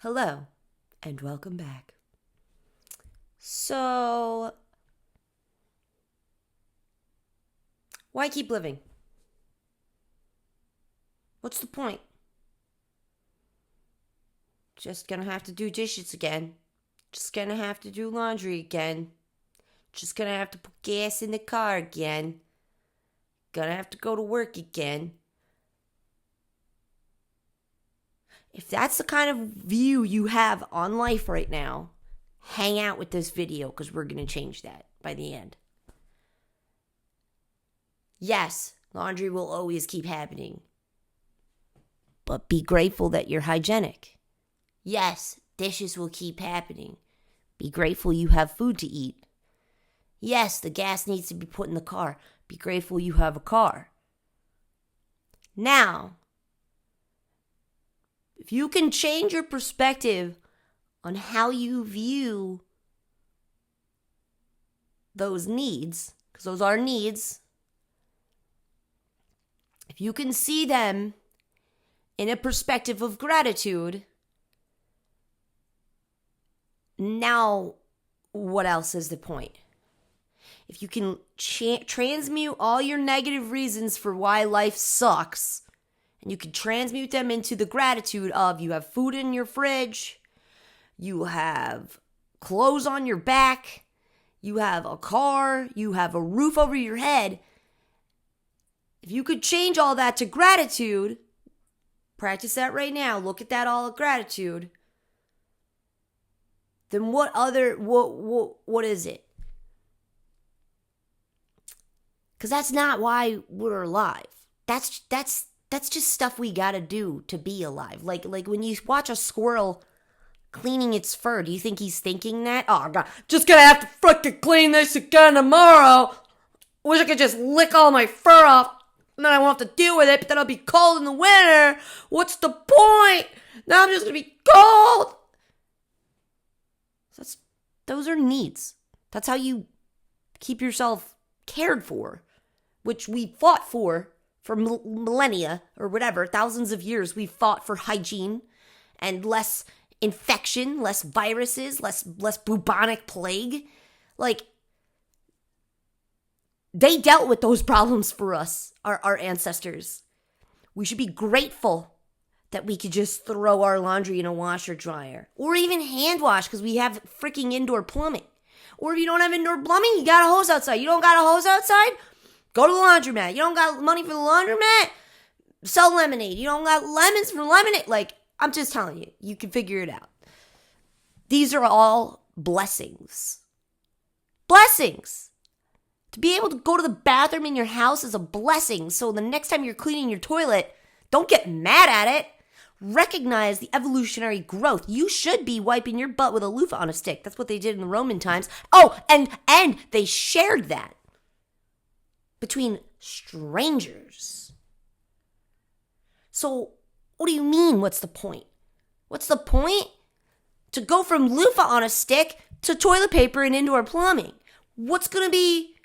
Hello, and welcome back. So, why keep living? What's the point? Just gonna have to do dishes again. Just gonna have to do laundry again. Just gonna have to put gas in the car again. Gonna have to go to work again. If that's the kind of view you have on life right now, hang out with this video because we're gonna change that by the end. Yes, laundry will always keep happening. But be grateful that you're hygienic. Yes, dishes will keep happening. Be grateful you have food to eat. Yes, the gas needs to be put in the car. Be grateful you have a car. Now, if you can change your perspective on how you view those needs, because those are needs, if you can see them in a perspective of gratitude, now what else is the point? If you can transmute all your negative reasons for why life sucks, and you can transmute them into the gratitude of you have food in your fridge, you have clothes on your back, you have a car, you have a roof over your head. If you could change all that to gratitude, practice that right now. Look at that all as gratitude. Then what is it? Because that's not why we're alive. That's just stuff we gotta do to be alive. Like when you watch a squirrel cleaning its fur, do you think he's thinking that? Oh God, just gonna have to freaking clean this again tomorrow. Wish I could just lick all my fur off, and then I won't have to deal with it. But then I'll be cold in the winter. What's the point? Now I'm just gonna be cold. Those are needs. That's how you keep yourself cared for, which we fought for millennia or whatever, thousands of years. We fought for hygiene and less infection, less viruses, less bubonic plague. Like, they dealt with those problems for us, our ancestors. We should be grateful that we could just throw our laundry in a washer dryer or even hand wash because we have freaking indoor plumbing. Or if you don't have indoor plumbing, you got a hose outside. You don't got a hose outside? Go to the laundromat. You don't got money for the laundromat? Sell lemonade. You don't got lemons for lemonade? Like, I'm just telling you, you can figure it out. These are all blessings. Blessings. To be able to go to the bathroom in your house is a blessing. So the next time you're cleaning your toilet, don't get mad at it. Recognize the evolutionary growth. You should be wiping your butt with a loofah on a stick. That's what they did in the Roman times. Oh, and they shared that between strangers. So, what do you mean, what's the point? What's the point? To go from loofah on a stick to toilet paper and indoor plumbing. What's going to be,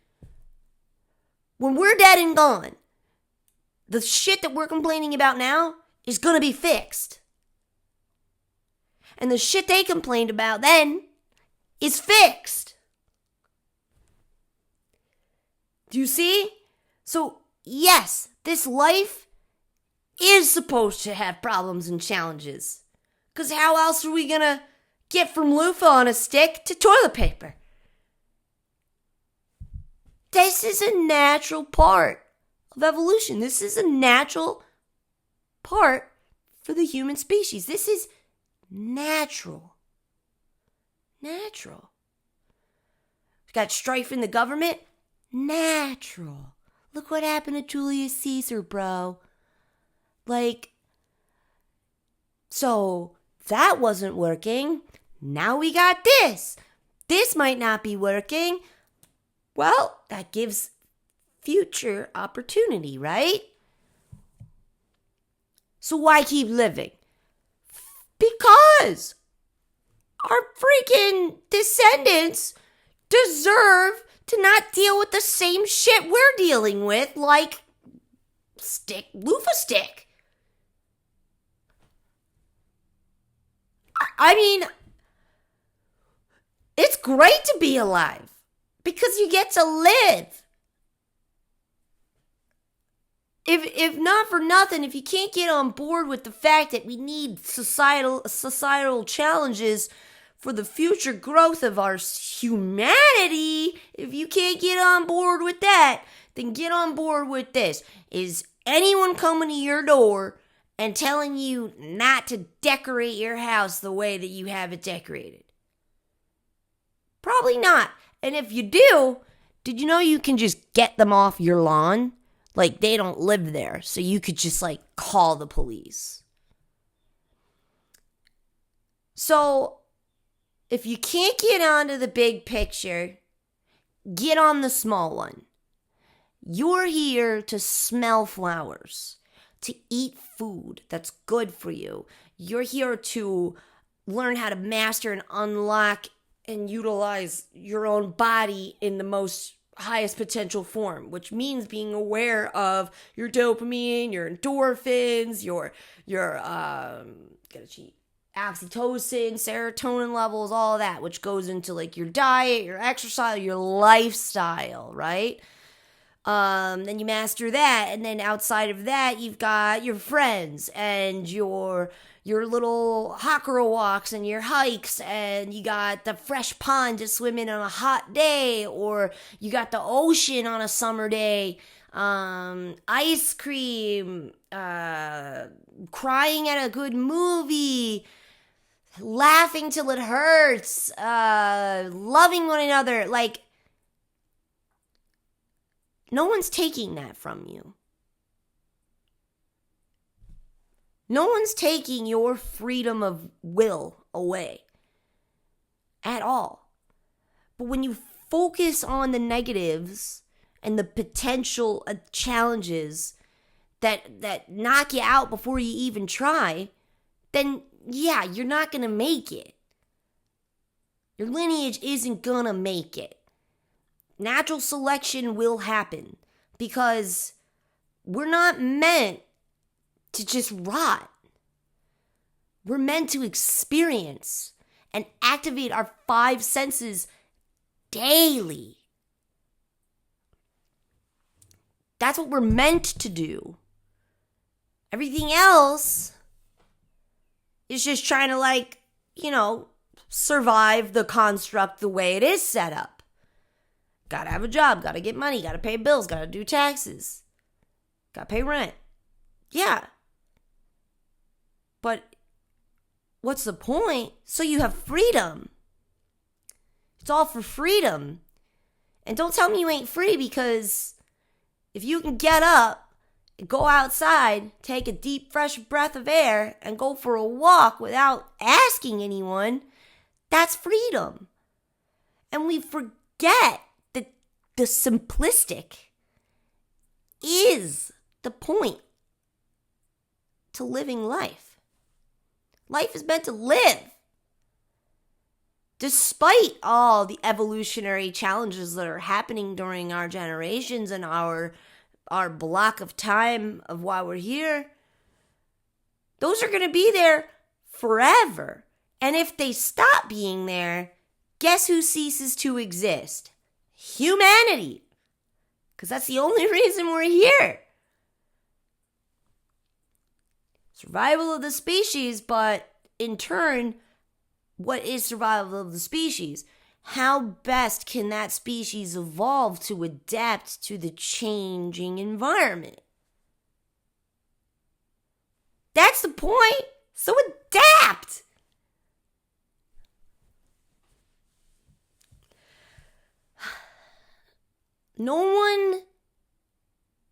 when we're dead and gone, the shit that we're complaining about now is going to be fixed. And the shit they complained about then is fixed. Do you see? So, yes, this life is supposed to have problems and challenges. Because how else are we going to get from loofah on a stick to toilet paper? This is a natural part of evolution. This is a natural part for the human species. This is natural. Natural. We've got strife in the government. Natural. Look what happened to Julius Caesar, bro. Like, so that wasn't working. Now we got this. This might not be working. Well, that gives future opportunity, right? So why keep living? Because our freaking descendants deserve to not deal with the same shit we're dealing with, like loofah stick. I mean, it's great to be alive because you get to live. If not for nothing, if you can't get on board with the fact that we need societal challenges for the future growth of our humanity, if you can't get on board with that, then get on board with this. Is anyone coming to your door and telling you not to decorate your house the way that you have it decorated? Probably not. And if you do, did you know you can just get them off your lawn? Like, they don't live there, so you could just, like, call the police. So, if you can't get onto the big picture, get on the small one. You're here to smell flowers, to eat food that's good for you. You're here to learn how to master and unlock and utilize your own body in the most highest potential form, which means being aware of your dopamine, your endorphins, your oxytocin, serotonin levels, all that, which goes into like your diet, your exercise, your lifestyle, right? Then you master that, and then outside of that, you've got your friends and your little hot girl walks and your hikes, and you got the fresh pond to swim in on a hot day, or you got the ocean on a summer day, ice cream, crying at a good movie, laughing till it hurts, loving one another. Like, no one's taking that from you. No one's taking your freedom of will away at all. But when you focus on the negatives and the potential challenges that knock you out before you even try, then yeah, you're not going to make it. Your lineage isn't going to make it. Natural selection will happen because we're not meant to just rot. We're meant to experience and activate our 5 senses daily. That's what we're meant to do. Everything else is just trying to, survive the construct the way it is set up. Gotta have a job, gotta get money, gotta pay bills, gotta do taxes, gotta pay rent. Yeah. But what's the point? So you have freedom. It's all for freedom. And don't tell me you ain't free, because if you can get up, go outside, take a deep, fresh breath of air, and go for a walk without asking anyone, that's freedom. And we forget that the simplistic is the point to living life. Life is meant to live. Despite all the evolutionary challenges that are happening during our generations and our block of time of why we're here, those are going to be there forever. And if they stop being there, guess who ceases to exist? Humanity. Because that's the only reason we're here. Survival of the species, but in turn, what is survival of the species? How best can that species evolve to adapt to the changing environment? That's the point. So adapt. No one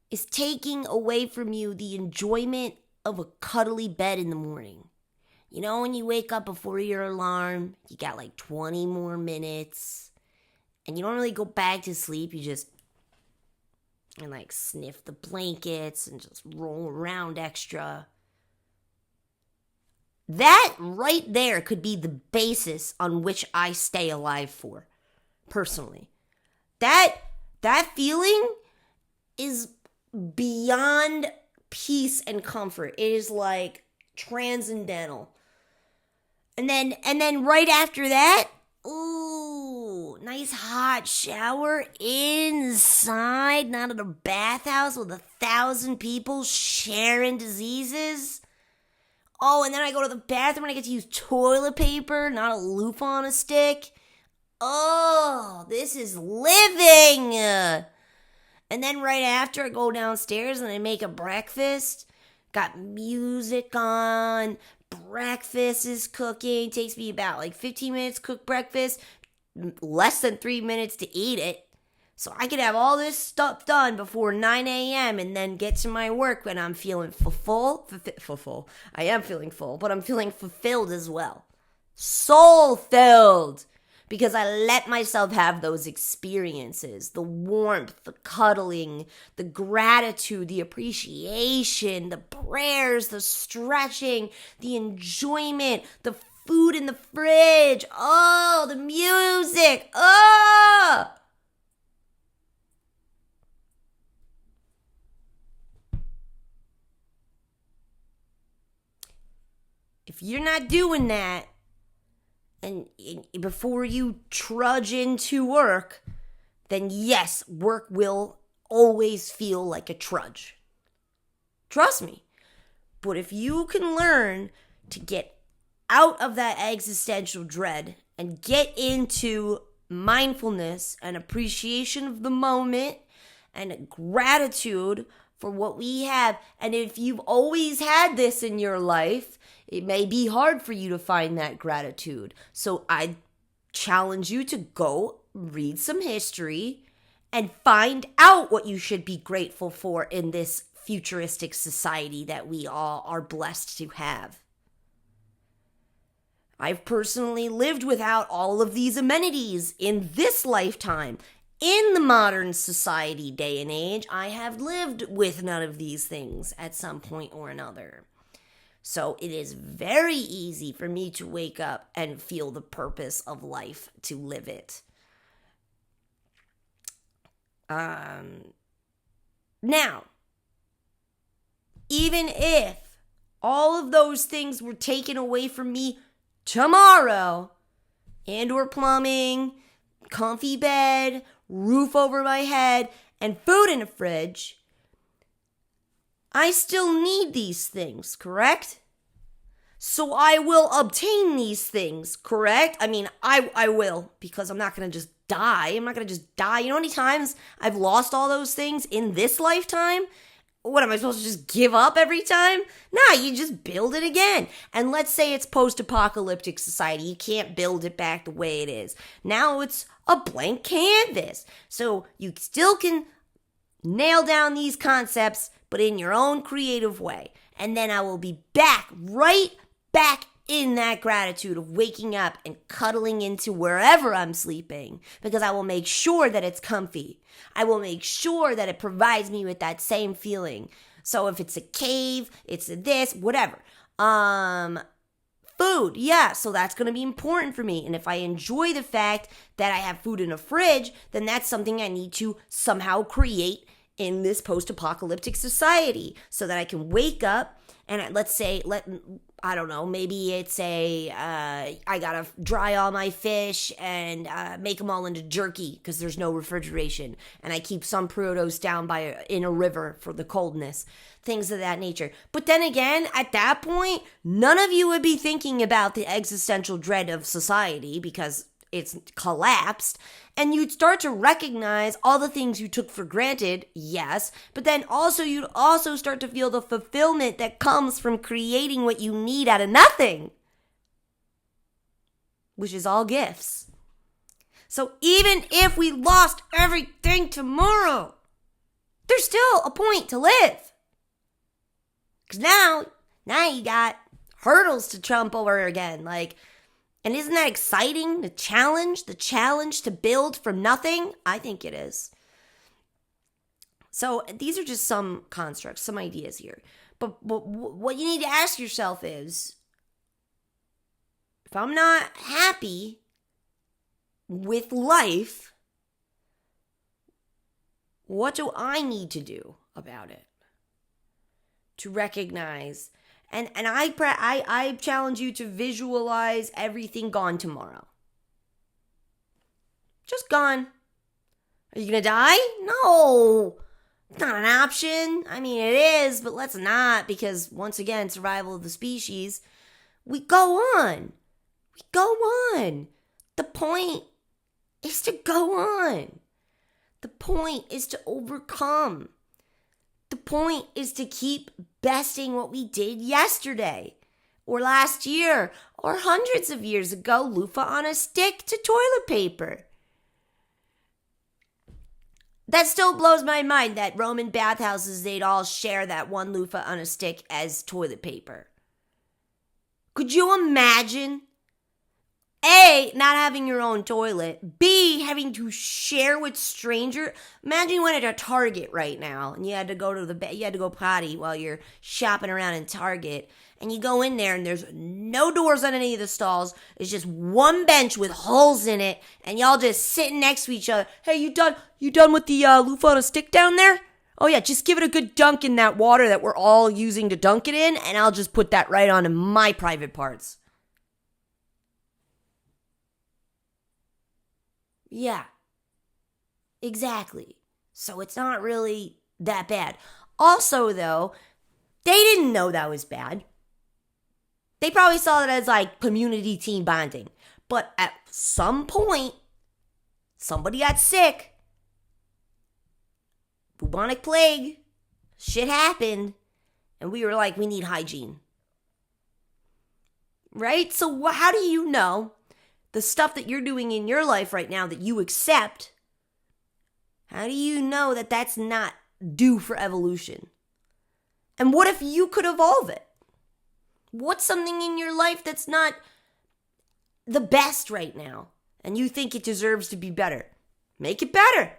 is taking away from you the enjoyment of a cuddly bed in the morning. You know, when you wake up before your alarm, you got like 20 more minutes, and you don't really go back to sleep. You just sniff the blankets and just roll around extra. That right there could be the basis on which I stay alive for, personally. That feeling is beyond peace and comfort. It is like transcendental. And then right after that, ooh, nice hot shower inside, not in a bathhouse with 1,000 people sharing diseases. Oh, and then I go to the bathroom and I get to use toilet paper, not a loofah on a stick. Oh, this is living. And then right after, I go downstairs and I make a breakfast. Got music on. Breakfast is cooking. Takes me about like 15 minutes to cook breakfast. Less than 3 minutes to eat it. So I could have all this stuff done before 9 a.m. and then get to my work when I'm feeling full. I am feeling full, but I'm feeling fulfilled as well. Soul-filled. Because I let myself have those experiences. The warmth, the cuddling, the gratitude, the appreciation, the prayers, the stretching, the enjoyment, the food in the fridge. Oh, the music. Oh! If you're not doing that, and before you trudge into work, then yes, work will always feel like a trudge. Trust me. But if you can learn to get out of that existential dread and get into mindfulness and appreciation of the moment and gratitude for what we have, and if you've always had this in your life, it may be hard for you to find that gratitude. So I challenge you to go read some history and find out what you should be grateful for in this futuristic society that we all are blessed to have. I've personally lived without all of these amenities in this lifetime. In the modern society day and age, I have lived with none of these things at some point or another. So it is very easy for me to wake up and feel the purpose of life to live it. Now, even if all of those things were taken away from me tomorrow, indoor plumbing, comfy bed, roof over my head, and food in the fridge, I still need these things, correct? So I will obtain these things, correct? I mean, I will, because I'm not going to just die. I'm not going to just die. You know how many times I've lost all those things in this lifetime? What, am I supposed to just give up every time? Nah, you just build it again. And let's say it's post-apocalyptic society. You can't build it back the way it is. Now it's a blank canvas. So you still can nail down these concepts, but in your own creative way. And then I will be right back in that gratitude of waking up and cuddling into wherever I'm sleeping, because I will make sure that it's comfy. I will make sure that it provides me with that same feeling. So if it's a cave, it's a this, whatever. Food, yeah, so that's going to be important for me. And if I enjoy the fact that I have food in a fridge, then that's something I need to somehow create in this post-apocalyptic society so that I can wake up and let's say, I don't know, maybe it's I gotta dry all my fish and make them all into jerky because there's no refrigeration. And I keep some produce down in a river for the coldness, things of that nature. But then again, at that point, none of you would be thinking about the existential dread of society because it's collapsed, and you'd start to recognize all the things you took for granted, yes, but then also you'd also start to feel the fulfillment that comes from creating what you need out of nothing, which is all gifts. So even if we lost everything tomorrow, there's still a point to live. Because now you got hurdles to jump over again, and isn't that exciting? The challenge to build from nothing? I think it is. So these are just some constructs, some ideas here. But what you need to ask yourself is, if I'm not happy with life, what do I need to do about it? To recognize And I challenge you to visualize everything gone tomorrow. Just gone. Are you going to die? No. It's not an option. I mean, it is, but let's not, because once again, survival of the species. We go on. We go on. The point is to go on. The point is to overcome. The point is to keep besting what we did yesterday, or last year, or hundreds of years ago, loofah on a stick to toilet paper. That still blows my mind that Roman bathhouses, they'd all share that one loofah on a stick as toilet paper. Could you imagine? A, not having your own toilet. B, having to share with strangers. Imagine you went at a Target right now and you had to go potty while you're shopping around in Target. And you go in there and there's no doors on any of the stalls. It's just one bench with holes in it. And y'all just sitting next to each other. Hey, you done with the loofah on a stick down there? Oh yeah, just give it a good dunk in that water that we're all using to dunk it in. And I'll just put that right onto my private parts. Yeah, exactly. So it's not really that bad. Also, though, they didn't know that was bad. They probably saw it as like community team bonding. But at some point, somebody got sick. Bubonic plague. Shit happened. And we were like, we need hygiene. Right? So how do you know the stuff that you're doing in your life right now that you accept? How do you know that that's not due for evolution? And what if you could evolve it? What's something in your life that's not the best right now and you think it deserves to be better? Make it better.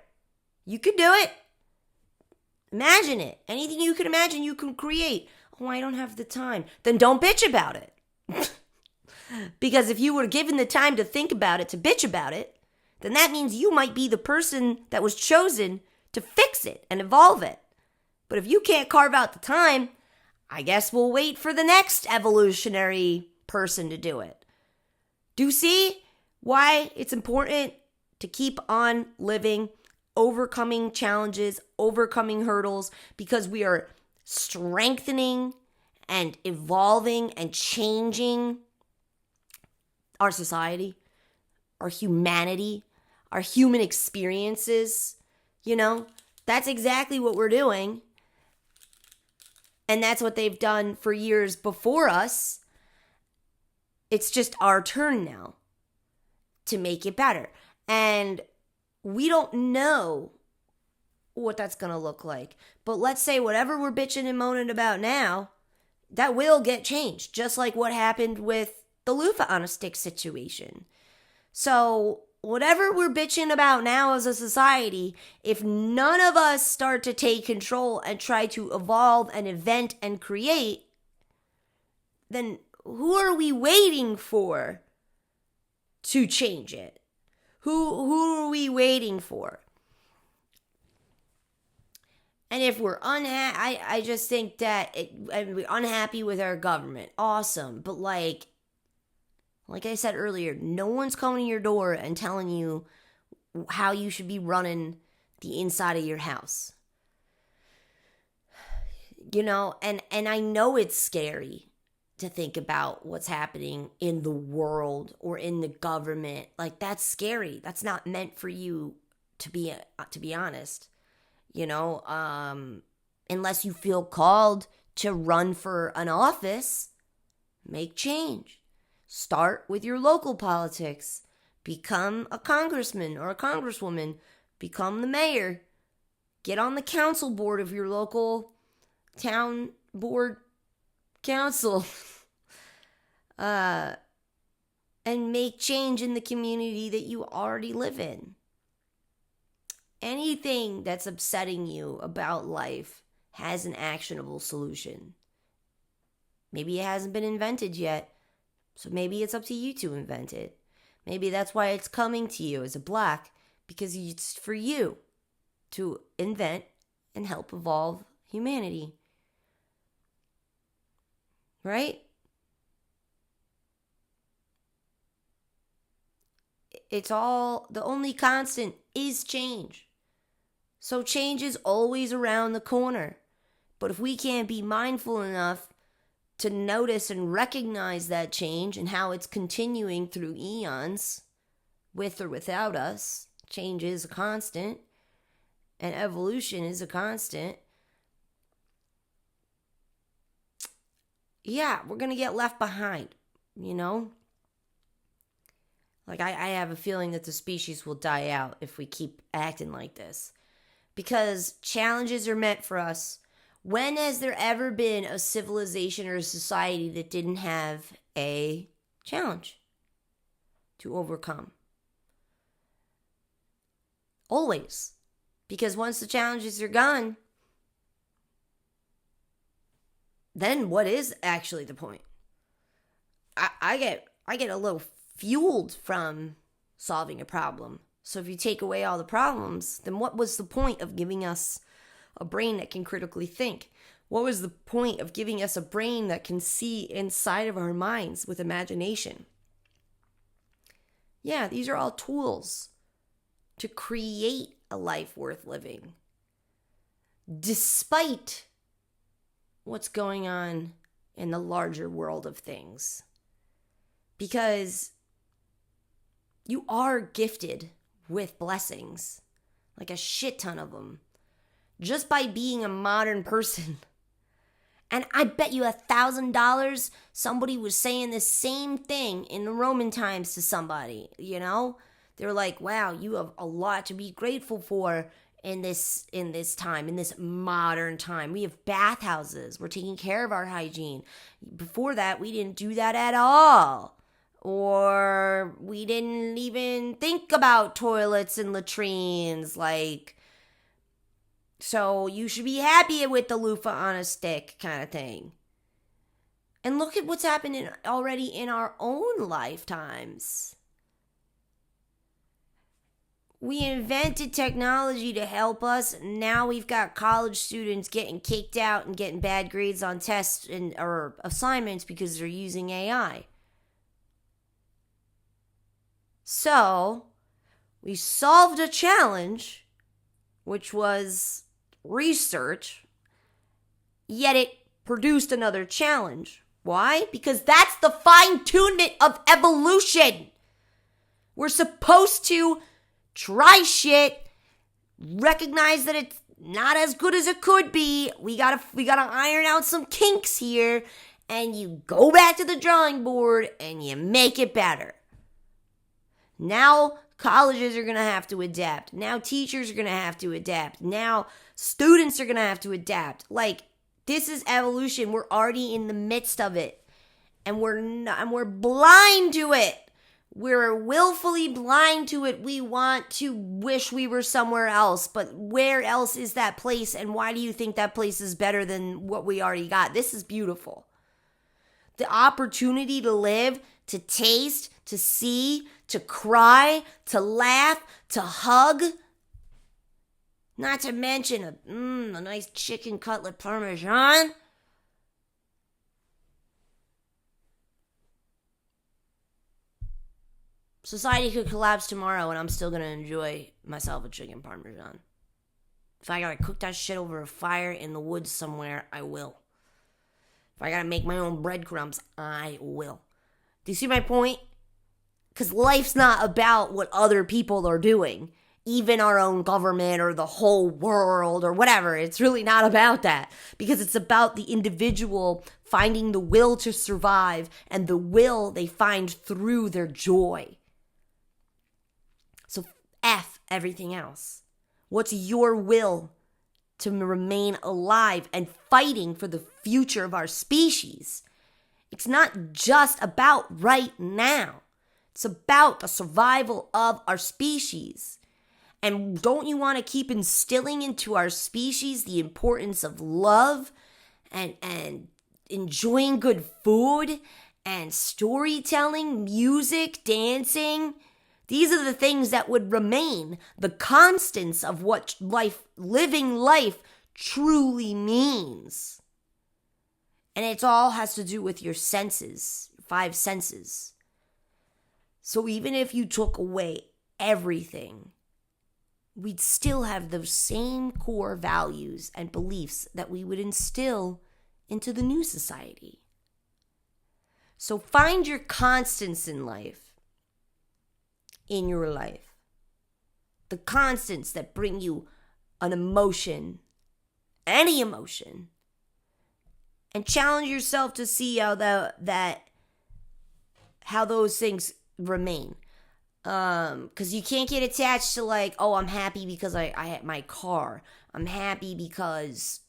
You could do it. Imagine it. Anything you can imagine, you can create. Oh, I don't have the time. Then don't bitch about it. Because if you were given the time to think about it, to bitch about it, then that means you might be the person that was chosen to fix it and evolve it. But if you can't carve out the time, I guess we'll wait for the next evolutionary person to do it. Do you see why it's important to keep on living, overcoming challenges, overcoming hurdles? Because we are strengthening and evolving and changing our society, our humanity, our human experiences. You know, that's exactly what we're doing. And that's what they've done for years before us. It's just our turn now to make it better. And we don't know what that's going to look like. But let's say whatever we're bitching and moaning about now, that will get changed. Just like what happened with the loofah on a stick situation. So whatever we're bitching about now as a society, if none of us start to take control and try to evolve and invent and create, then who are we waiting for to change it? Who are we waiting for? And if we're unhappy, I just think that we're unhappy with our government. Awesome. But like I said earlier, no one's coming to your door and telling you how you should be running the inside of your house. You know, and I know it's scary to think about what's happening in the world or in the government. Like, that's scary. That's not meant for you to be honest. You know, unless you feel called to run for an office, make change. Start with your local politics. Become a congressman or a congresswoman. Become the mayor. Get on the council board of your local town board council. And make change in the community that you already live in. Anything that's upsetting you about life has an actionable solution. Maybe it hasn't been invented yet. So maybe it's up to you to invent it. Maybe that's why it's coming to you as a Black, because it's for you to invent and help evolve humanity. right? It's all, the only constant is change. So change is always around the corner. But if we can't be mindful enough to notice and recognize that change and how it's continuing through eons, with or without us, change is a constant, and evolution is a constant. Yeah, we're going to get left behind, you know? Like, I have a feeling that the species will die out if we keep acting like this. Because challenges are meant for us. When has there ever been a civilization or a society that didn't have a challenge to overcome? Always. Because once the challenges are gone, then what is actually the point? I get a little fueled from solving a problem. So if you take away all the problems, then what was the point of giving us a brain that can critically think? What was the point of giving us a brain that can see inside of our minds with imagination? Yeah, these are all tools to create a life worth living, despite what's going on in the larger world of things. Because you are gifted with blessings, like a shit ton of them, just by being a modern person. And I bet you $1,000 somebody was saying the same thing in the Roman times to somebody, you know? They're like, wow, you have a lot to be grateful for in this time, in this modern time. We have bathhouses. We're taking care of our hygiene. Before that, we didn't do that at all. Or we didn't even think about toilets and latrines, like, so you should be happy with the loofah on a stick kind of thing. And look at what's happening already in our own lifetimes. We invented technology to help us. Now we've got college students getting kicked out and getting bad grades on tests or assignments because they're using AI. So, we solved a challenge, which was research, yet it produced another challenge. Why? Because that's the fine-tunement of evolution. We're supposed to try shit, recognize that it's not as good as it could be. We gotta iron out some kinks here, and you go back to the drawing board and you make it better. Now colleges are going to have to adapt. Now teachers are going to have to adapt. Now students are going to have to adapt. Like, this is evolution. We're already in the midst of it. And we're blind to it. We're willfully blind to it. We want to wish we were somewhere else. But where else is that place? And why do you think that place is better than what we already got? This is beautiful. The opportunity to live, to taste, to see, to cry, to laugh, to hug. Not to mention a nice chicken cutlet parmesan. Society could collapse tomorrow and I'm still going to enjoy myself a chicken parmesan. If I got to cook that shit over a fire in the woods somewhere, I will. If I got to make my own breadcrumbs, I will. Do you see my point? Because life's not about what other people are doing. Even our own government or the whole world or whatever. It's really not about that. Because it's about the individual finding the will to survive and the will they find through their joy. So F everything else. What's your will to remain alive and fighting for the future of our species? It's not just about right now. It's about the survival of our species. And don't you want to keep instilling into our species the importance of love and enjoying good food and storytelling, music, dancing? These are the things that would remain the constants of what living life truly means. And it all has to do with your senses, 5 senses. So even if you took away everything, we'd still have those same core values and beliefs that we would instill into the new society. So find your constants in life, in your life. The constants that bring you an emotion, any emotion, and challenge yourself to see how those things remain. Because you can't get attached to like, oh, I'm happy because I had my car. I'm happy because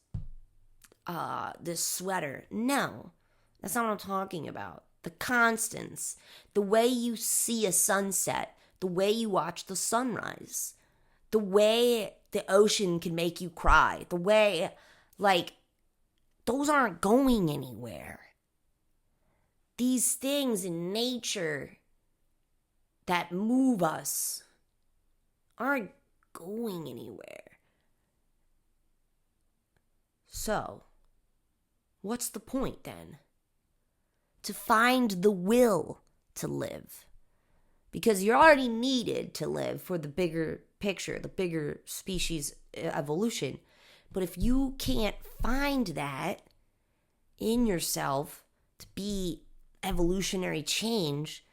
this sweater. No, that's not what I'm talking about. The constants, the way you see a sunset, the way you watch the sunrise, the way the ocean can make you cry, the way, like, those aren't going anywhere. These things in nature that move us aren't going anywhere. So, what's the point then? To find the will to live. Because you're already needed to live for the bigger picture, the bigger species evolution. But if you can't find that in yourself to be evolutionary change,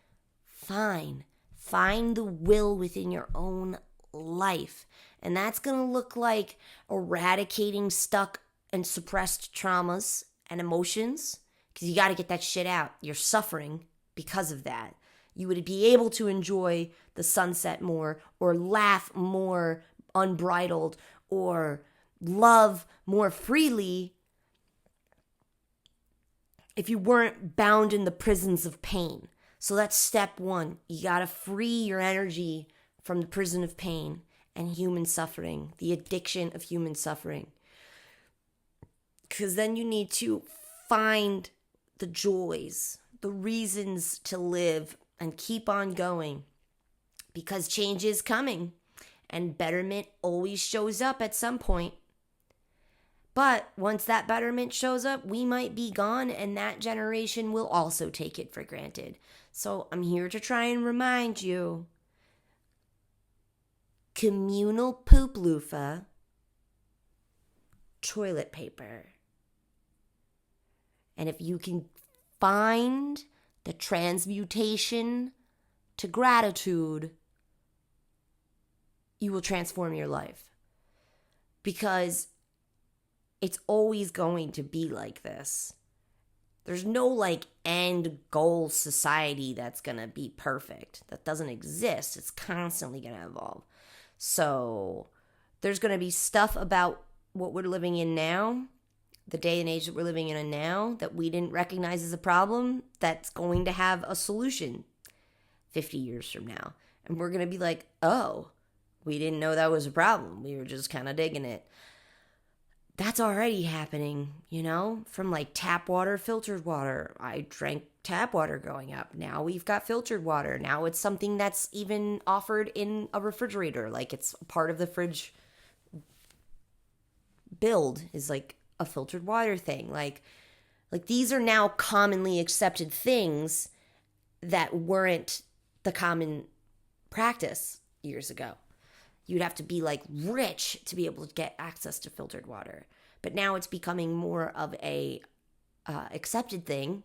fine. Find the will within your own life. And that's going to look like eradicating stuck and suppressed traumas and emotions. Because you got to get that shit out. You're suffering because of that. You would be able to enjoy the sunset more, or laugh more unbridled, or love more freely if you weren't bound in the prisons of pain. So that's step 1. You got to free your energy from the prison of pain and human suffering, the addiction of human suffering. Because then you need to find the joys, the reasons to live and keep on going. Because change is coming and betterment always shows up at some point. But once that betterment shows up, we might be gone, and that generation will also take it for granted. So I'm here to try and remind you. Communal poop loofah, toilet paper. And if you can find the transmutation to gratitude, you will transform your life. Because it's always going to be like this. There's no like end goal society that's going to be perfect. That doesn't exist. It's constantly going to evolve. So there's going to be stuff about what we're living in now, the day and age that we're living in now, that we didn't recognize as a problem, that's going to have a solution 50 years from now. And we're going to be like, oh, we didn't know that was a problem. We were just kind of digging it. That's already happening, you know, from like tap water, filtered water. I drank tap water growing up. Now we've got filtered water. Now it's something that's even offered in a refrigerator. Like it's part of the fridge build is like a filtered water thing. Like these are now commonly accepted things that weren't the common practice years ago. You'd have to be like rich to be able to get access to filtered water. But now it's becoming more of a accepted thing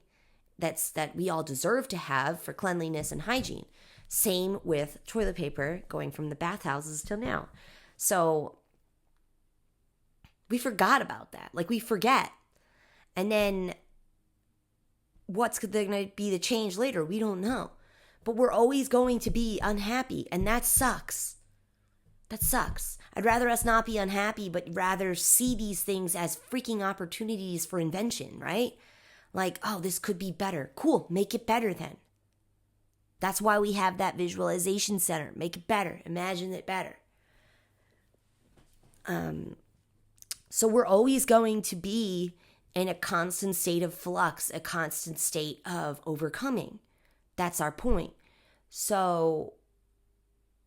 that we all deserve to have for cleanliness and hygiene. Same with toilet paper going from the bathhouses till now. So we forgot about that. Like we forget. And then what's going to be the change later? We don't know. But we're always going to be unhappy, and that sucks. That sucks. I'd rather us not be unhappy, but rather see these things as freaking opportunities for invention, right? Like, oh, this could be better. Cool, make it better then. That's why we have that visualization center. Make it better. Imagine it better. So we're always going to be in a constant state of flux, a constant state of overcoming. That's our point. So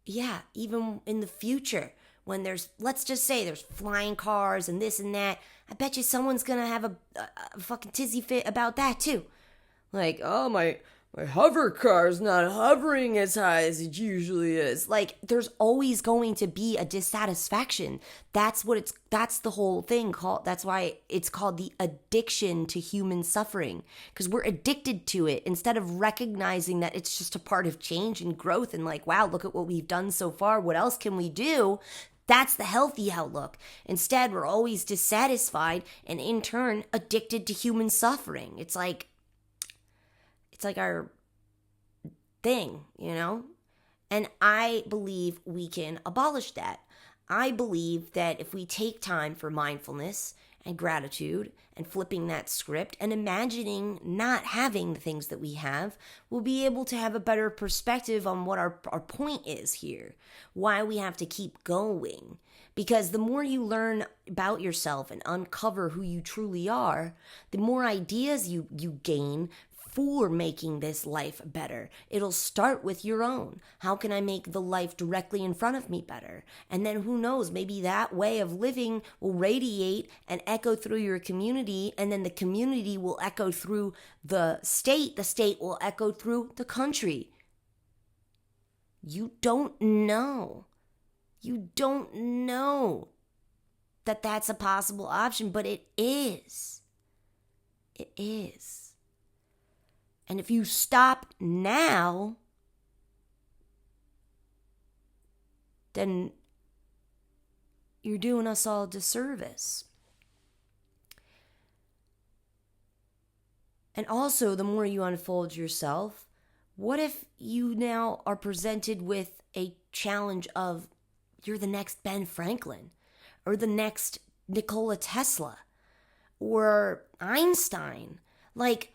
yeah, even in the future, when let's just say there's flying cars and this and that, I bet you someone's gonna have a fucking tizzy fit about that too. Like, oh, my hover car's not hovering as high as it usually is. Like, there's always going to be a dissatisfaction. That's the whole thing called, that's why it's called the addiction to human suffering. Because we're addicted to it instead of recognizing that it's just a part of change and growth and like, wow, look at what we've done so far. What else can we do? That's the healthy outlook. Instead, we're always dissatisfied and in turn addicted to human suffering. It's like our thing, you know? And I believe we can abolish that. I believe that if we take time for mindfulness and gratitude and flipping that script and imagining not having the things that we have, we'll be able to have a better perspective on what our point is here, why we have to keep going. Because the more you learn about yourself and uncover who you truly are, the more ideas you gain for making this life better. It'll start with your own. How can I make the life directly in front of me better? And then who knows, maybe that way of living will radiate and echo through your community, and then the community will echo through the state will echo through the country. You don't know. You don't know that that's a possible option, but it is. It is. And if you stop now, then you're doing us all a disservice. And also, the more you unfold yourself, what if you now are presented with a challenge of you're the next Ben Franklin or the next Nikola Tesla or Einstein? Like,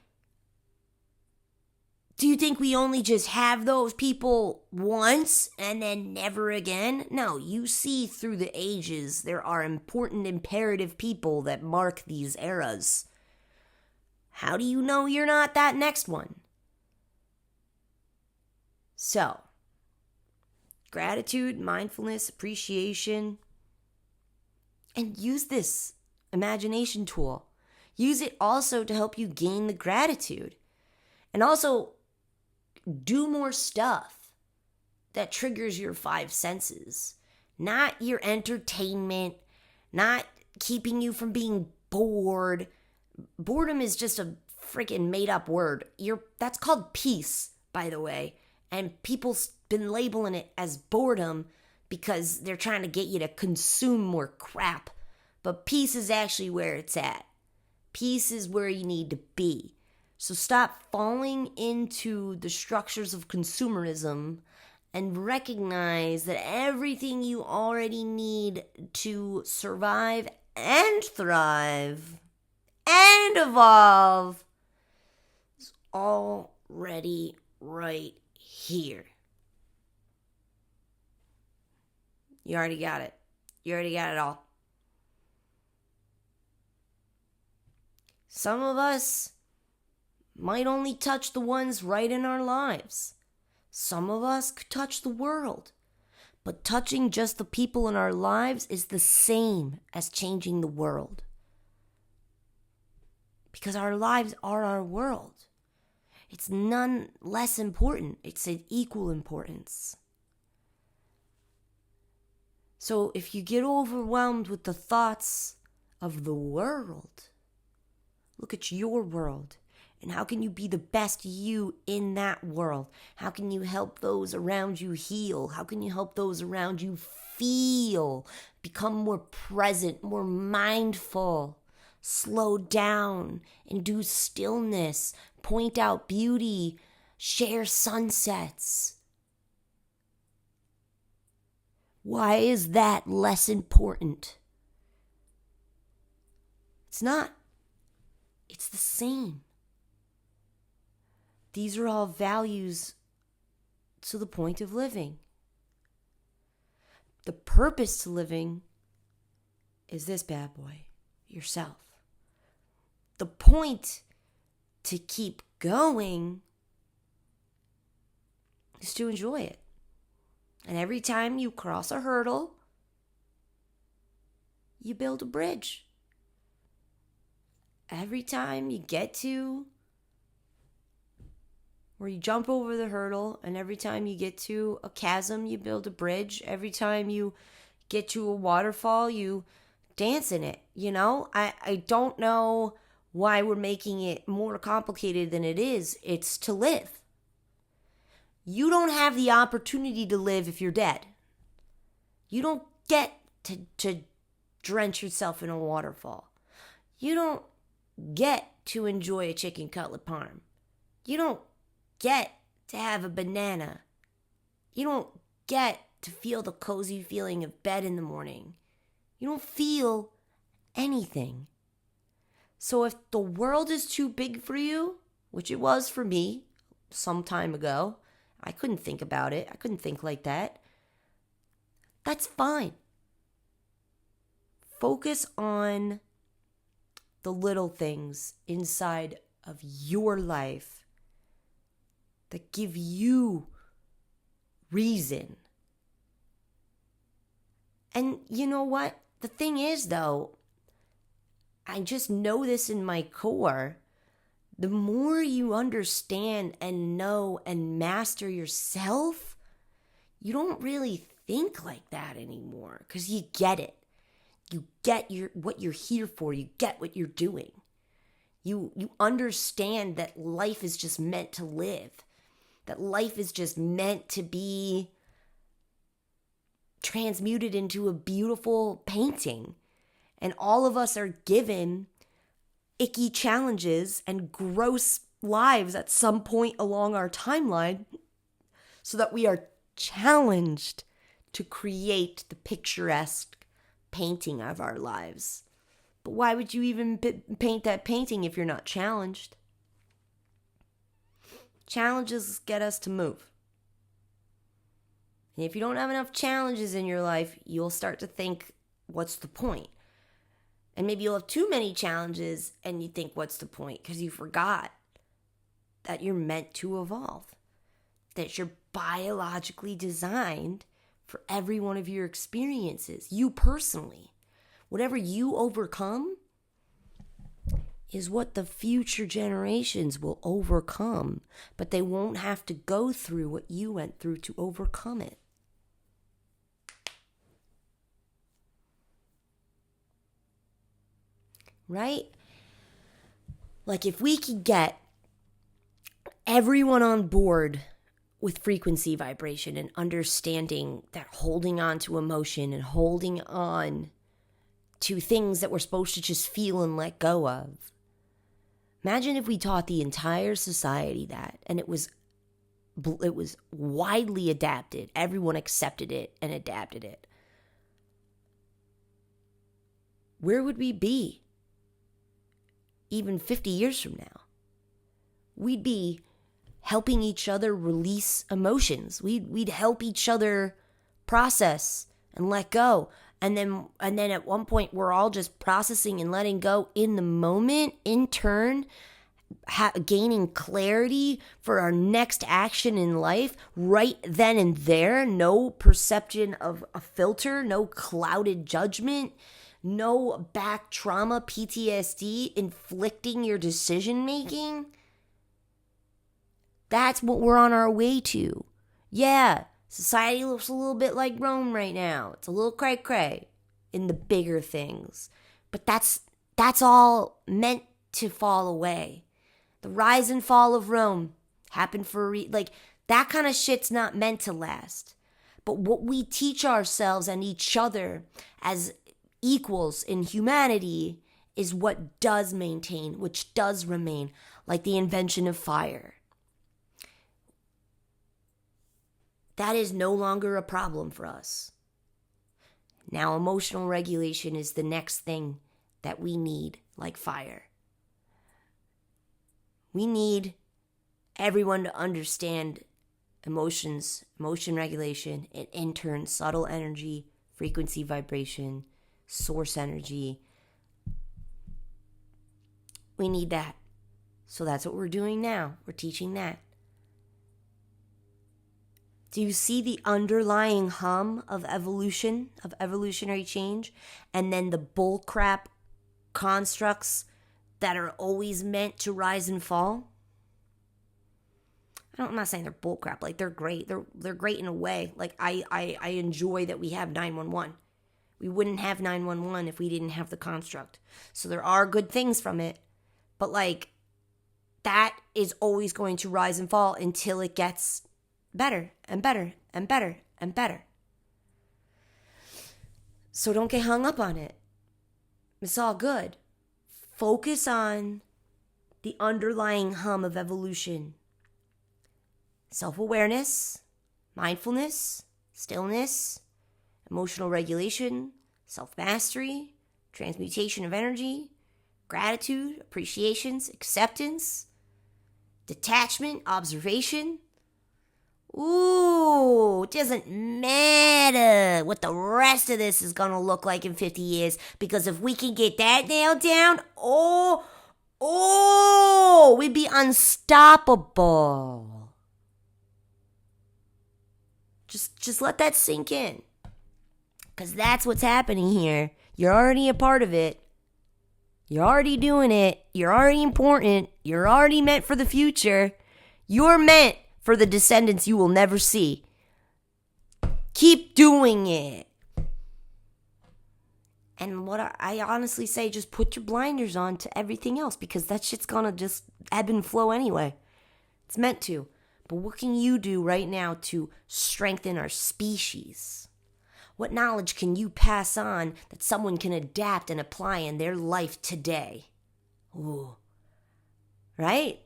do you think we only just have those people once and then never again? No, you see through the ages there are important imperative people that mark these eras. How do you know you're not that next one? So, gratitude, mindfulness, appreciation, and use this imagination tool. Use it also to help you gain the gratitude. And also, do more stuff that triggers your five senses. Not your entertainment, not keeping you from being bored. Boredom is just a freaking made up word. That's called peace, by the way. And people's been labeling it as boredom because they're trying to get you to consume more crap. But peace is actually where it's at. Peace is where you need to be. So stop falling into the structures of consumerism and recognize that everything you already need to survive and thrive and evolve is already right here. You already got it. You already got it all. Some of us might only touch the ones right in our lives. Some of us could touch the world. But touching just the people in our lives is the same as changing the world. Because our lives are our world. It's none less important. It's an equal importance. So if you get overwhelmed with the thoughts of the world, look at your world. And how can you be the best you in that world? How can you help those around you heal? How can you help those around you feel? Become more present, more mindful. Slow down, induce stillness, point out beauty, share sunsets. Why is that less important? It's not. It's the same. These are all values to the point of living. The purpose to living is this bad boy, yourself. The point to keep going is to enjoy it. And every time you cross a hurdle, you build a bridge. Every time you get to where you jump over the hurdle, and every time you get to a chasm, you build a bridge. Every time you get to a waterfall, you dance in it. I don't know why we're making it more complicated than it is. It's to live. You don't have the opportunity to live if you're dead. You don't get to drench yourself in a waterfall. You don't get to enjoy a chicken cutlet parm. You don't get to have a banana. You don't get to feel the cozy feeling of bed in the morning. You don't feel anything. So if the world is too big for you, which it was for me some time ago, I couldn't think about it. I couldn't think like that. That's fine. Focus on the little things inside of your life that give you reason. And you know what? The thing is, though, I just know this in my core. The more you understand and know and master yourself, you don't really think like that anymore because you get it. You get what you're here for. You get what you're doing. You understand that life is just meant to live. That life is just meant to be transmuted into a beautiful painting. And all of us are given icky challenges and gross lives at some point along our timeline so that we are challenged to create the picturesque painting of our lives. But why would you even paint that painting if you're not challenged? Challenges get us to move. And if you don't have enough challenges in your life, you'll start to think, what's the point? And maybe you'll have too many challenges and you think, what's the point? Because you forgot that you're meant to evolve. That you're biologically designed for every one of your experiences. You personally. Whatever you overcome is what the future generations will overcome. But they won't have to go through what you went through to overcome it. Right? Like if we could get everyone on board with frequency vibration and understanding that holding on to emotion and holding on to things that we're supposed to just feel and let go of. Imagine if we taught the entire society that, and it was widely adapted. Everyone accepted it and adapted it. Where would we be? Even 50 years from now, we'd be helping each other release emotions. We'd help each other process and let go. And then at one point, we're all just processing and letting go in the moment, in turn, gaining clarity for our next action in life right then and there. No perception of a filter, no clouded judgment. No back trauma, PTSD, inflicting your decision making. That's what we're on our way to. Yeah, society looks a little bit like Rome right now. It's a little cray-cray in the bigger things. But that's all meant to fall away. The rise and fall of Rome happened for that kind of shit's not meant to last. But what we teach ourselves and each other as equals in humanity is what does maintain, which does remain, like the invention of fire. That is no longer a problem for us. Now, emotional regulation is the next thing that we need, like fire. We need everyone to understand emotions, emotion regulation, and in turn, subtle energy, frequency vibration, source energy. We need that. So that's what we're doing now. We're teaching that. Do you see the underlying hum of evolution, of evolutionary change, and then the bullcrap constructs that are always meant to rise and fall? I'm not saying they're bullcrap. Like, they're great. They're great in a way. Like, I enjoy that we have 911. We wouldn't have 911 if we didn't have the construct. So there are good things from it. But, like, that is always going to rise and fall until it gets better and better and better and better. So don't get hung up on it. It's all good. Focus on the underlying hum of evolution. Self-awareness, mindfulness, stillness, emotional regulation, self-mastery, transmutation of energy, gratitude, appreciations, acceptance, detachment, observation. Ooh, it doesn't matter what the rest of this is going to look like in 50 years, because if we can get that nailed down, we'd be unstoppable. Just let that sink in, because that's what's happening here. You're already a part of it. You're already doing it. You're already important. You're already meant for the future. You're meant for the descendants you will never see. Keep doing it. And what I honestly say, just put your blinders on to everything else, because that shit's gonna just ebb and flow anyway. It's meant to. But what can you do right now to strengthen our species? What knowledge can you pass on that someone can adapt and apply in their life today? Ooh. Right?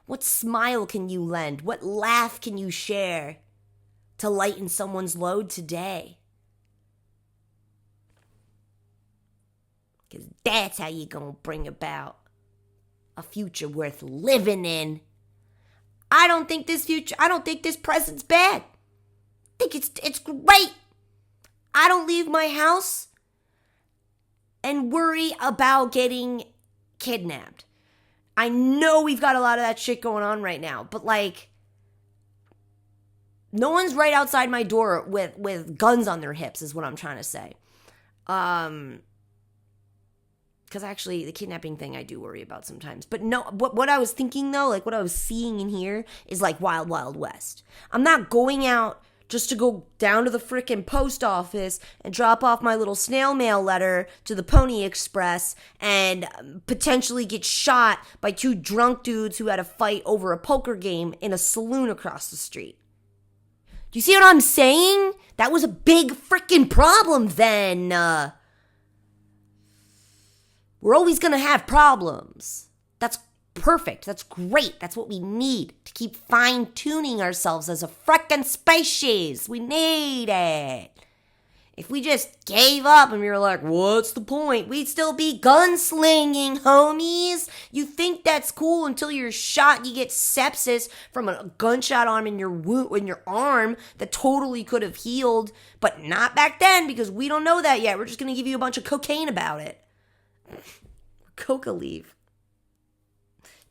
What smile can you lend? What laugh can you share to lighten someone's load today? Because that's how you're going to bring about a future worth living in. I don't think this present's bad. I think it's great. I don't leave my house and worry about getting kidnapped. I know we've got a lot of that shit going on right now, but like, no one's right outside my door with guns on their hips is what I'm trying to say. Because actually, the kidnapping thing I do worry about sometimes. But no, what I was thinking though, like what I was seeing in here is like Wild Wild West. I'm not going out just to go down to the frickin' post office and drop off my little snail mail letter to the Pony Express and potentially get shot by two drunk dudes who had a fight over a poker game in a saloon across the street. Do you see what I'm saying? That was a big frickin' problem then. We're always gonna have problems. That's perfect. That's great. That's what we need to keep fine-tuning ourselves as a frickin' species. We need it. If we just gave up and we were like, what's the point? We'd still be gunslinging, homies. You think that's cool until you're shot and you get sepsis from a gunshot arm in your arm that totally could have healed, but not back then because we don't know that yet. We're just going to give you a bunch of cocaine about it. Coca leaf.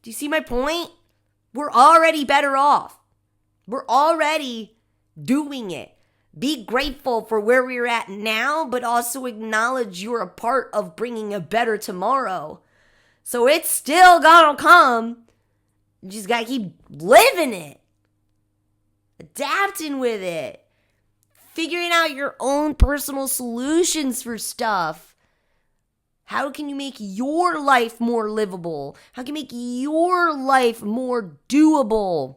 Do you see my point? We're already better off. We're already doing it. Be grateful for where we're at now, but also acknowledge you're a part of bringing a better tomorrow. So it's still gonna come. You just gotta keep living it. Adapting with it. Figuring out your own personal solutions for stuff. How can you make your life more livable? How can you make your life more doable?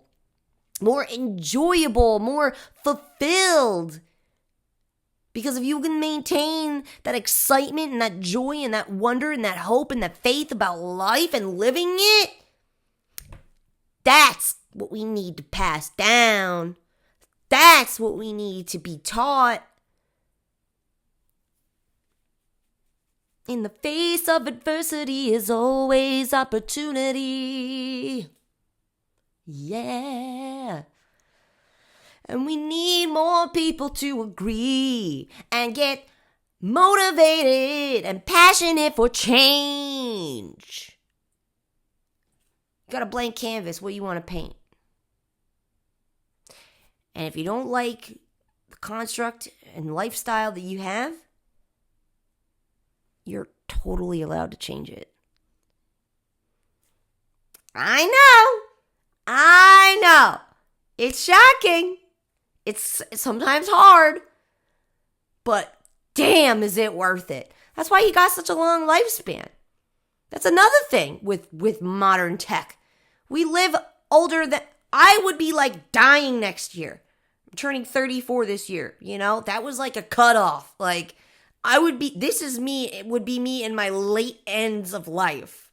More enjoyable, more fulfilled. Because if you can maintain that excitement and that joy and that wonder and that hope and that faith about life and living it, that's what we need to pass down. That's what we need to be taught. In the face of adversity is always opportunity. Yeah. And we need more people to agree and get motivated and passionate for change. You got a blank canvas. What do you want to paint? And if you don't like the construct and lifestyle that you have, you're totally allowed to change it. I know. It's shocking. It's sometimes hard. But damn, is it worth it. That's why you got such a long lifespan. That's another thing with modern tech. We live older than... I would be like dying next year. I'm turning 34 this year, you know? That was like a cutoff. Like, I would be... This is me. It would be me in my late ends of life.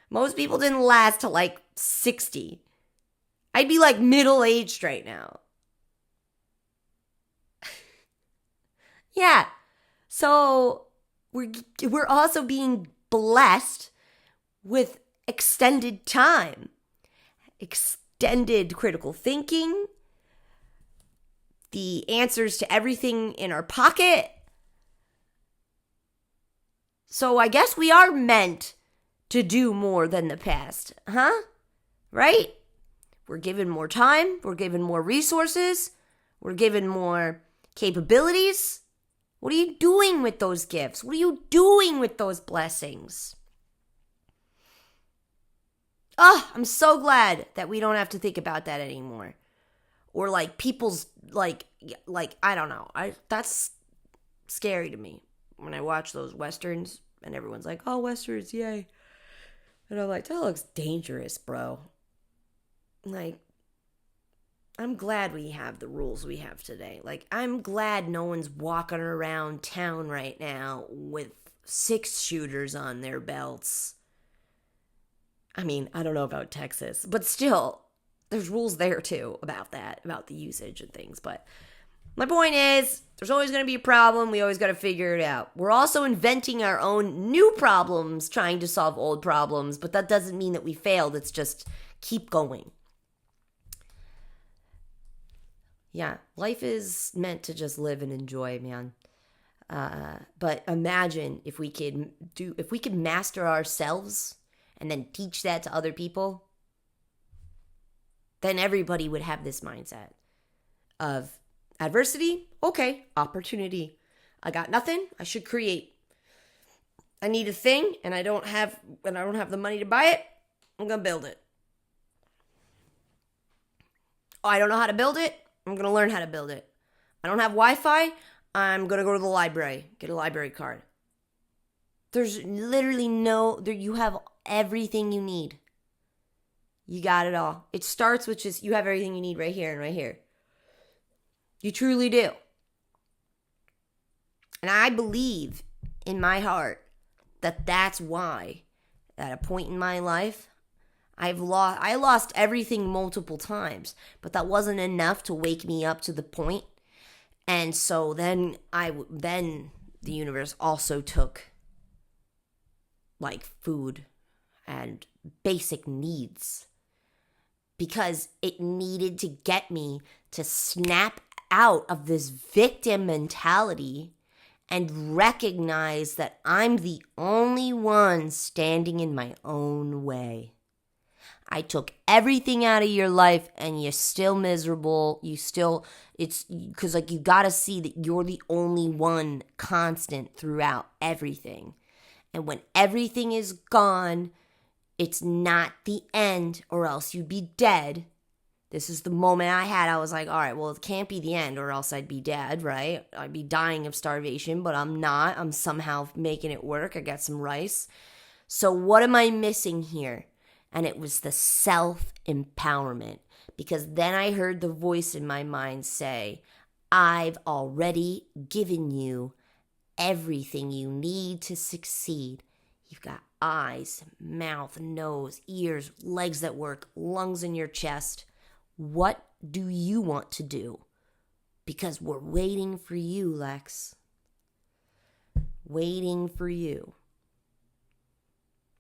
Most people didn't last to like 60. I'd be like middle-aged right now. Yeah. So we're also being blessed with extended time, extended critical thinking, the answers to everything in our pocket. So I guess we are meant to do more than the past, huh? Right? We're given more time, we're given more resources, we're given more capabilities. What are you doing with those gifts? What are you doing with those blessings? Oh, I'm so glad that we don't have to think about that anymore. Or like people's like I don't know. That's scary to me when I watch those westerns and everyone's like, "Oh, westerns, yay." And I'm like, "That looks dangerous, bro." Like, I'm glad we have the rules we have today. Like, I'm glad no one's walking around town right now with 6 shooters on their belts. I mean, I don't know about Texas, but still, there's rules there too about that, about the usage and things. But my point is, there's always going to be a problem. We always got to figure it out. We're also inventing our own new problems, trying to solve old problems, but that doesn't mean that we failed. It's just keep going. Yeah, life is meant to just live and enjoy, man. But imagine if we could master ourselves and then teach that to other people, then everybody would have this mindset of adversity, okay, opportunity. I got nothing, I should create. I need a thing and I don't have the money to buy it, I'm gonna build it. Oh, I don't know how to build it, I'm going to learn how to build it. I don't have Wi-Fi, I'm going to go to the library, get a library card. There's literally you have everything you need. You got it all. It starts with just, you have everything you need right here and right here. You truly do. And I believe in my heart that that's why, at a point in my life, I lost everything multiple times, but that wasn't enough to wake me up to the point. And so then the universe also took like food and basic needs, because it needed to get me to snap out of this victim mentality and recognize that I'm the only one standing in my own way. I took everything out of your life and you're still miserable. It's because like you got to see that you're the only one constant throughout everything. And when everything is gone, it's not the end, or else you'd be dead. This is the moment I had. I was like, all right, well, it can't be the end or else I'd be dead, right? I'd be dying of starvation, but I'm not. I'm somehow making it work. I got some rice. So what am I missing here? And it was the self-empowerment, because then I heard the voice in my mind say, I've already given you everything you need to succeed. You've got eyes, mouth, nose, ears, legs that work, lungs in your chest. What do you want to do? Because we're waiting for you, Lex. Waiting for you.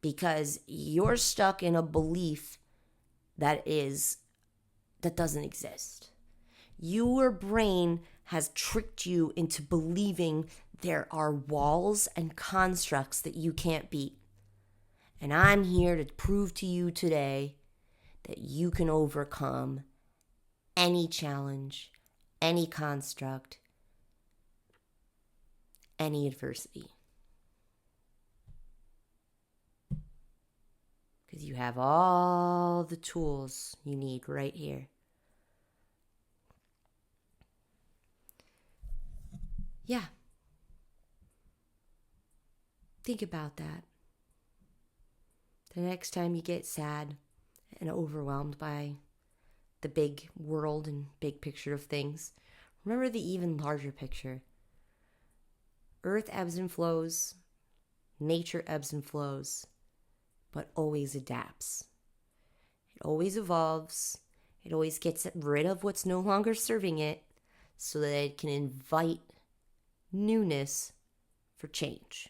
Because you're stuck in a belief that doesn't exist. Your brain has tricked you into believing there are walls and constructs that you can't beat. And I'm here to prove to you today that you can overcome any challenge, any construct, any adversity. Because you have all the tools you need right here. Yeah. Think about that. The next time you get sad and overwhelmed by the big world and big picture of things, remember the even larger picture. Earth ebbs and flows, nature ebbs and flows, but always adapts. It always evolves. It always gets rid of what's no longer serving it so that it can invite newness for change.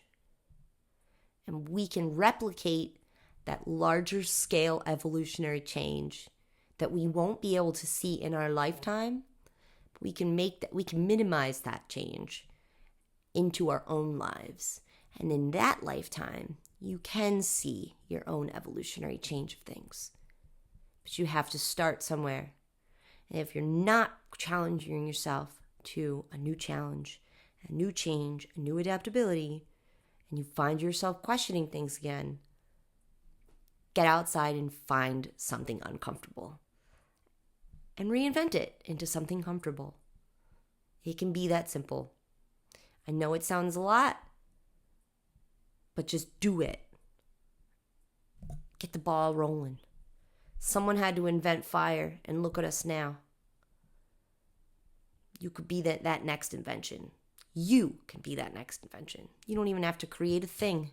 And we can replicate that larger scale evolutionary change that we won't be able to see in our lifetime. But we can minimize that change into our own lives. And in that lifetime, you can see your own evolutionary change of things. But you have to start somewhere. And if you're not challenging yourself to a new challenge, a new change, a new adaptability, and you find yourself questioning things again, get outside and find something uncomfortable and reinvent it into something comfortable. It can be that simple. I know it sounds a lot, but just do it. Get the ball rolling. Someone had to invent fire, and look at us now. You could be that next invention. You can be that next invention. You don't even have to create a thing.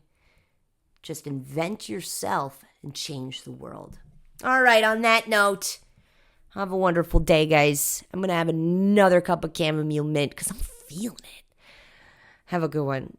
Just invent yourself and change the world. All right, on that note, have a wonderful day, guys. I'm going to have another cup of chamomile mint because I'm feeling it. Have a good one.